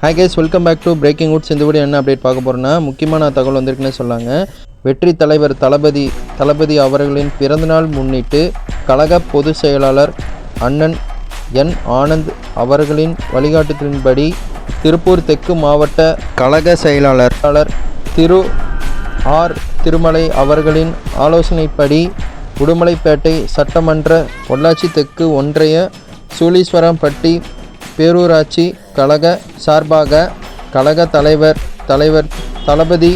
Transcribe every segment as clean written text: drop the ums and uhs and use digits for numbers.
Hi guys, welcome back to breaking woods. இந்த video என்ன update பார்க்க போகிறோன்னா, முக்கியமான தகவல் வந்திருக்குன்னு சொல்லாங்க. வெற்றி தலைவர் தளபதி அவர்களின் பிறந்தநாள் முன்னிட்டு கழக பொதுச் செயலாளர் அண்ணன் என் ஆனந்த் அவர்களின் வழிகாட்டுதலின்படி திருப்பூர் தெற்கு மாவட்ட கழக செயலாளர் திரு ஆர் திருமலை அவர்களின் ஆலோசனைப்படி உடுமலைப்பேட்டை சட்டமன்ற பொள்ளாச்சி தெற்கு ஒன்றிய சூலீஸ்வரம்பட்டி பேரூராட்சி கழக சார்பாக கழக தலைவர் தளபதி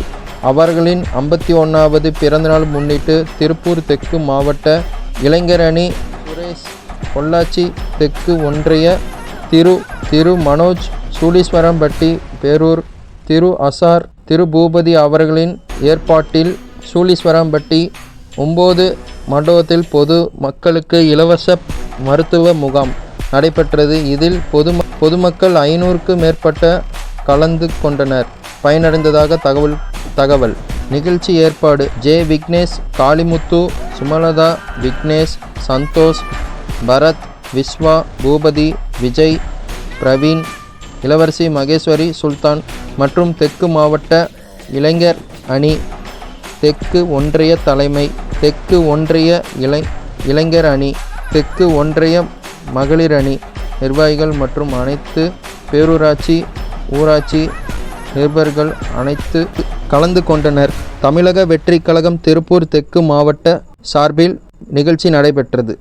அவர்களின் 51வது பிறந்தநாள் முன்னிட்டு திருப்பூர் தெற்கு மாவட்ட இளைஞர் அணி சுரேஷ், பொள்ளாச்சி தெற்கு ஒன்றிய திரு மனோஜ், சூலீஸ்வரம்பட்டி பேரூர் திரு அசார், திரு பூபதி அவர்களின் ஏற்பாட்டில் சூலீஸ்வரம்பட்டி 9 மண்டபத்தில் பொது மக்களுக்கு இலவச மருத்துவ முகாம் நடைபெற்றது. இதில் பொதுமக்கள் 500க்கும் மேற்பட்ட கலந்து கொண்டனர், பயனடைந்ததாக தகவல். நிகழ்ச்சி ஏற்பாடு ஜே விக்னேஷ், காளிமுத்து, சுமலதா, விக்னேஷ், சந்தோஷ், பரத், விஸ்வா, பூபதி, விஜய், பிரவீன், இளவரசி மகேஸ்வரி, சுல்தான் மற்றும் தெற்கு மாவட்ட இளைஞர் அணி, தெற்கு ஒன்றிய தலைமை, தெற்கு ஒன்றிய இளைஞர் அணி, தெற்கு ஒன்றிய மகளிர் அணி நிர்வாகிகள் மற்றும் அனைத்து பேரூராட்சி ஊராட்சி நிருபர்கள் அனைத்து கலந்து கொண்டனர். தமிழக வெற்றி கழகம் திருப்பூர் தெற்கு மாவட்ட சார்பில் நிகழ்ச்சி நடைபெற்றது.